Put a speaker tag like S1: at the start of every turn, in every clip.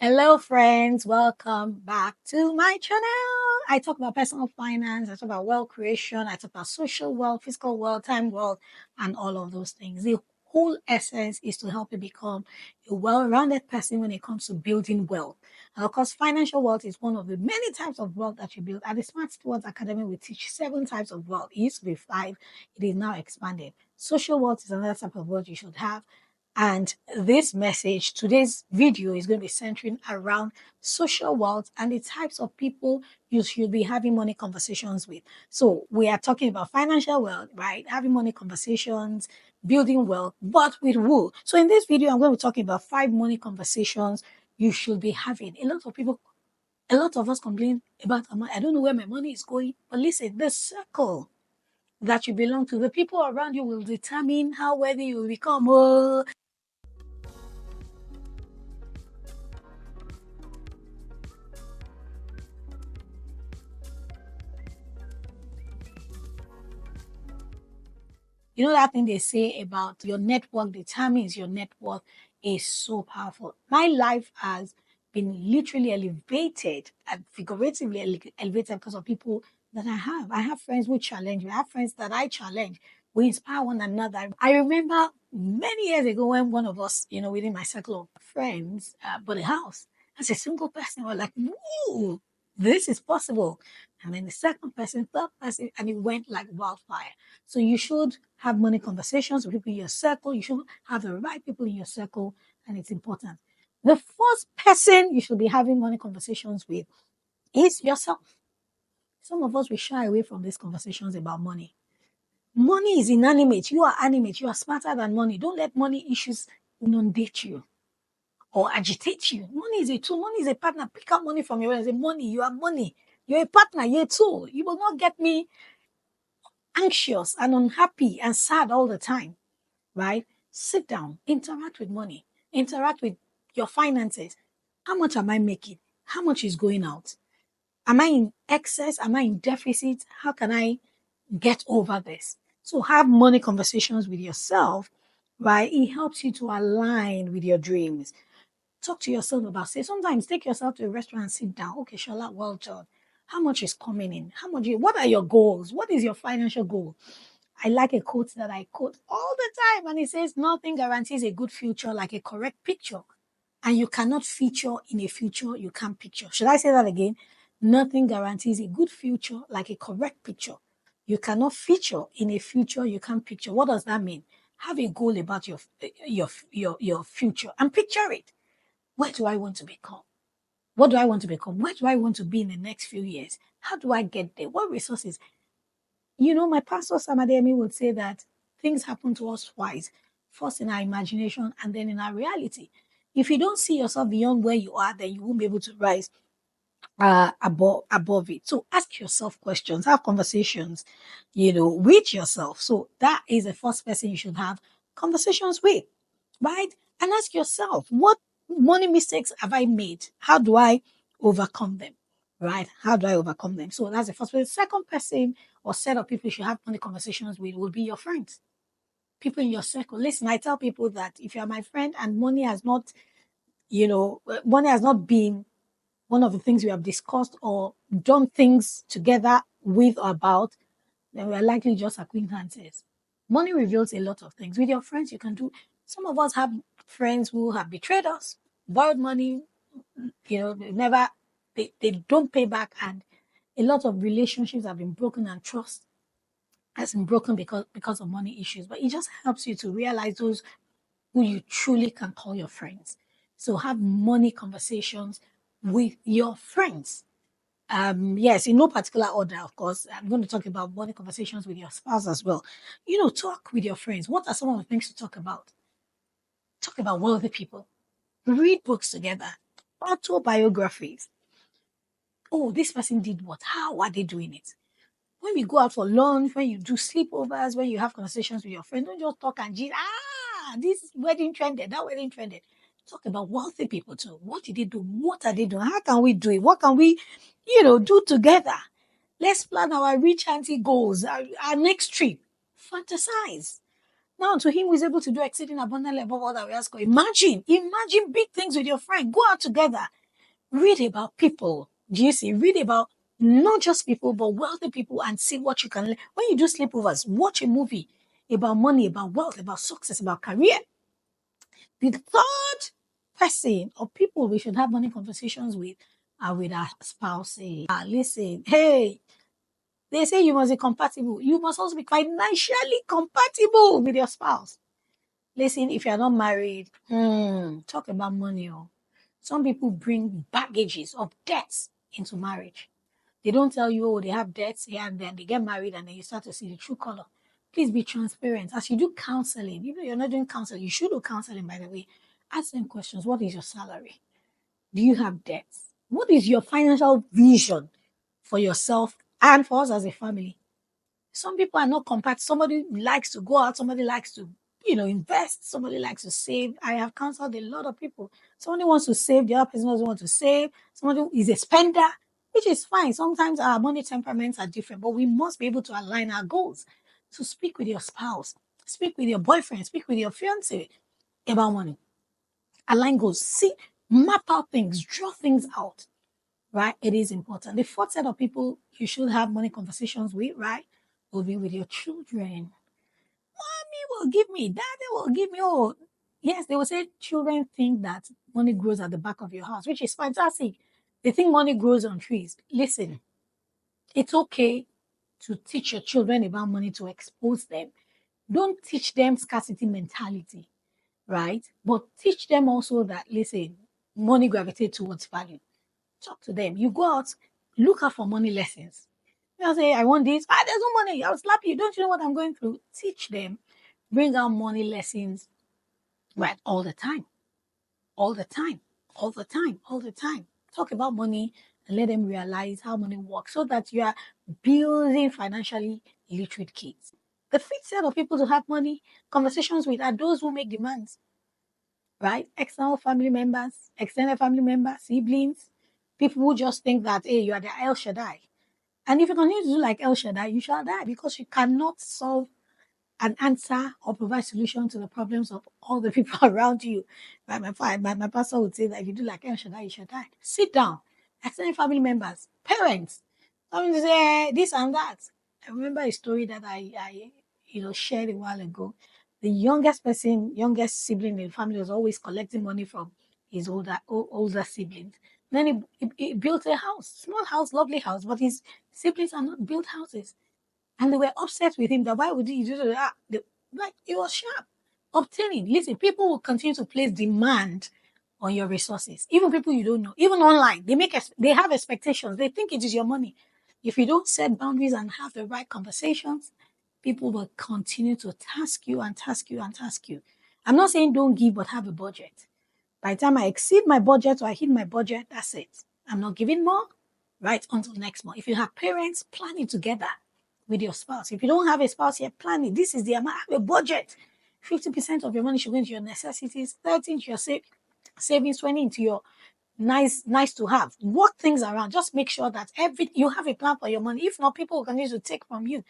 S1: Hello, friends. Welcome back to my channel. I talk about personal finance, I talk about wealth creation, I talk about social wealth, physical wealth, time wealth, and all of those things. The whole essence is to help you become a well-rounded person when it comes to building wealth. And of course, financial wealth is one of the many types of wealth that you build. At the Smart Stewards Academy, we teach 7 types of wealth. It used to be 5, it is now expanded. Social wealth is another type of wealth you should have. And this message, today's video is going to be centering around social wealth and the types of people you should be having money conversations with. So we are talking about financial wealth, right? Having money conversations, building wealth, but with who? So in this video, I'm going to be talking about 5 money conversations you should be having. A lot of us complain about, I don't know where my money is going. But listen, the circle that you belong to, the people around you will determine how wealthy you will become. Oh, you know that thing they say about your network determines your net worth is so powerful. My life has been literally elevated and figuratively elevated because of people that I have. I have friends who challenge me. I have friends that I challenge. We inspire one another. I remember many years ago when one of us, within my circle of friends, bought a house. As a single person, we're like, "Woo, this is possible." And then the second person, third person, and it went like wildfire. So you should have money conversations with people in your circle. You should have the right people in your circle, and it's important. The first person you should be having money conversations with is yourself. Some of us we shy away from these conversations about money. Money is inanimate. You are animate. You are smarter than money. Don't let money issues inundate you or agitate you. Money is a tool. Money is a partner. Pick up money from your wallet and say, money, you are money. You're a partner. You're a tool. You will not get me anxious and unhappy and sad all the time, right? Sit down, interact with money, interact with your finances. How much am I making? How much is going out? Am I in excess? Am I in deficit? How can I get over this? So have money conversations with yourself, right? It helps you to align with your dreams. Talk to yourself about, say, sometimes take yourself to a restaurant and sit down. Okay, Shola, well done. How much is coming in? What are your goals? What is your financial goal? I like a quote that I quote all the time, and it says, nothing guarantees a good future like a correct picture. And you cannot feature in a future you can't picture. Should I say that again? Nothing guarantees a good future like a correct picture. You cannot feature in a future you can't picture. What does that mean? Have a goal about your future and picture it. Where do I want to become? What do I want to become? Where do I want to be in the next few years? How do I get there? What resources? My pastor Samademi would say that things happen to us twice, first in our imagination and then in our reality. If you don't see yourself beyond where you are, then you won't be able to rise above it. So ask yourself questions, have conversations, with yourself. So that is the first person you should have conversations with, right? And ask yourself, what money mistakes have I made? How do I overcome them? Right? How do I overcome them? So that's the first person. The second person or set of people you should have money conversations with will be your friends, people in your circle. Listen, I tell people that if you are my friend and money has not been one of the things we have discussed or done things together with or about, then we are likely just acquaintances. Money reveals a lot of things. With your friends, you can do. Some of us have friends who have betrayed us, borrowed money, they never, they don't pay back, and a lot of relationships have been broken, and trust has been broken because of money issues. But it just helps you to realize those who you truly can call your friends. So have money conversations with your friends. Yes, in no particular order, of course. I'm going to talk about money conversations with your spouse as well. Talk with your friends. What are some of the things to talk about? Talk about wealthy people. Read books together. Autobiographies. Oh, this person did what? How are they doing it? When we go out for lunch, when you do sleepovers, when you have conversations with your friends, don't just talk and gee, this wedding trended, that wedding trended. Talk about wealthy people too. What did they do? What are they doing? How can we do it? What can we, do together? Let's plan our rich auntie goals, our next trip. Fantasize. Now, to him who is able to do exceeding abundantly above all that we ask. Imagine big things with your friend. Go out together. Read about people. Do you see? Read about not just people, but wealthy people and see what you can learn. When you do sleepovers, watch a movie about money, about wealth, about success, about career. The third person or people we should have money conversations with are with our spouses. Listen, hey, they say you must be compatible. You must also be financially compatible with your spouse. Listen, if you're not married, talk about money. Oh. Some people bring baggages of debts into marriage. They don't tell you, oh, they have debts here and then they get married and then you start to see the true color. Please be transparent. As you do counseling, even if you're not doing counseling, you should do counseling, by the way. Ask them questions. What is your salary? Do you have debts? What is your financial vision for yourself and for us as a family? Some people are not compact. Somebody likes to go out. Somebody likes to, invest. Somebody likes to save. I have counseled a lot of people. Somebody wants to save. The other person doesn't want to save. Somebody is a spender, which is fine. Sometimes our money temperaments are different, but we must be able to align our goals. So speak with your spouse. Speak with your boyfriend. Speak with your fiance about money. Align goals. See, map out things. Draw things out. Right? It is important. The fourth set of people you should have money conversations with, right, will be with your children. Mommy will give me, daddy will give me. Oh, yes, they will say children think that money grows at the back of your house, which is fantastic. They think money grows on trees. Listen, it's okay to teach your children about money, to expose them. Don't teach them scarcity mentality, right? But teach them also that, listen, money gravitates towards value. Talk to them. You go out, look out for money lessons. You say, I want this. There's no money. I'll slap you. Don't you know what I'm going through? Teach them. Bring out money lessons, right? All the time. All the time. All the time. All the time. Talk about money and let them realize how money works so that you are building financially literate kids. The fifth set of people to have money conversations with are those who make demands, right? External family members, extended family members, siblings, people who just think that, hey, you are the El Shaddai. And if you continue to do like El Shaddai, you shall die because you cannot solve an answer or provide solution to the problems of all the people around you. Right? My pastor would say that if you do like El Shaddai, you shall die. Sit down. Extended family members, parents, coming to say this and that. I remember a story that I shared a while ago. The youngest person, youngest sibling in the family was always collecting money from his older siblings. Then he built a house, small house, lovely house, but his siblings are not built houses. And they were upset with him that why would he do that? Like, it was sharp. Obtaining. Listen, people will continue to place demand on your resources. Even people you don't know. Even online. They have expectations. They think it is your money. If you don't set boundaries and have the right conversations, people will continue to task you and task you and task you. I'm not saying don't give, but have a budget. By the time I exceed my budget or I hit my budget, that's it. I'm not giving more, right? Until next month. If you have parents, plan it together with your spouse. If you don't have a spouse yet, plan it. This is the amount. Have a budget. 50% of your money should go into your necessities, 30 into your savings, 20 into your nice to have. Work things around. Just make sure that you have a plan for your money. If not, people will continue to take from you.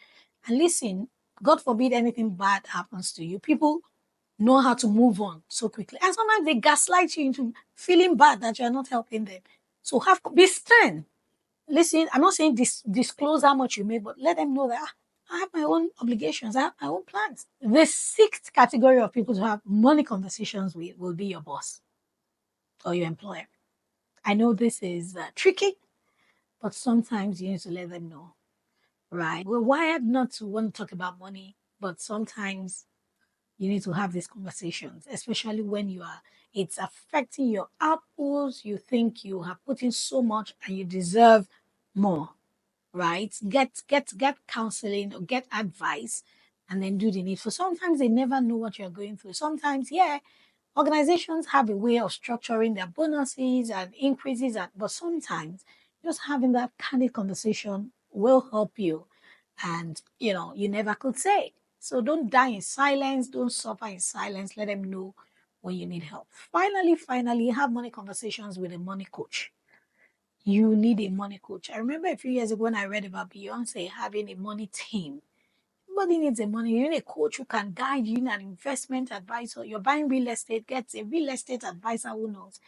S1: And listen, God forbid anything bad happens to you. People know how to move on so quickly. And sometimes they gaslight you into feeling bad that you are not helping them. So be stern. Listen, I'm not saying disclose how much you made, but let them know that I have my own obligations. I have my own plans. The sixth category of people to have money conversations with will be your boss or your employer. I know this is tricky, but sometimes you need to let them know, right? We're wired not to want to talk about money, but sometimes you need to have these conversations, especially when it's affecting your outputs. You think you have put in so much and you deserve more, right? Get counseling or get advice and then do the needful. Sometimes they never know what you're going through. Sometimes, yeah, organizations have a way of structuring their bonuses and increases, but sometimes just having that candid conversation will help you. And, you never could say. So don't die in silence. Don't suffer in silence. Let them know when you need help. Finally, have money conversations with a money coach. You need a money coach. I remember a few years ago when I read about Beyonce having a money team. Nobody needs a money. You need a coach who can guide you, you need an investment advisor. You're buying real estate, get a real estate advisor who knows.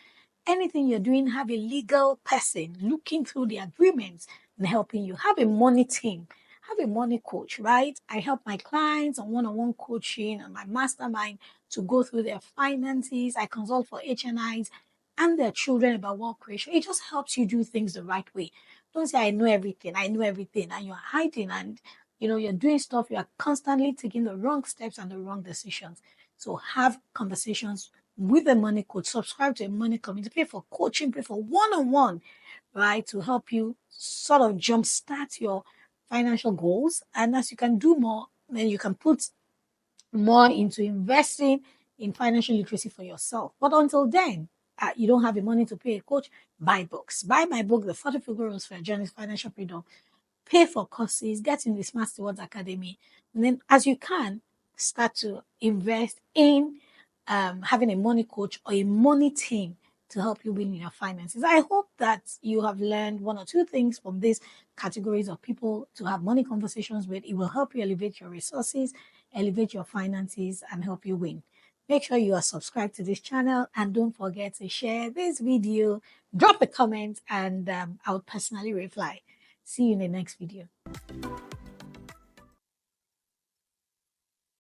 S1: Anything you're doing, have a legal person looking through the agreements and helping you. Have a money team. Have a money coach, right? I help my clients on one-on-one coaching and my mastermind to go through their finances. I consult for HNIs and their children about wealth creation. It just helps you do things the right way. Don't say, I know everything, and you're hiding and you're doing stuff, you are constantly taking the wrong steps and the wrong decisions. So have conversations with a money coach, subscribe to a money community, pay for coaching, pay for one-on-one, right? To help you sort of jumpstart your financial goals. And as you can do more, then you can put more into investing in financial literacy for yourself. But until then, you don't have the money to pay a coach, buy books. Buy my book, The 40 Rules for a Journey to Financial Freedom. Pay for courses, get in the Smart Stewards Academy. And then as you can, start to invest in having a money coach or a money team to help you win in your finances. I hope that you have learned one or two things from these categories of people to have money conversations with. It will help you elevate your resources, elevate your finances, and help you win. Make sure you are subscribed to this channel and don't forget to share this video, drop a comment, and I'll personally reply. See you in the next video.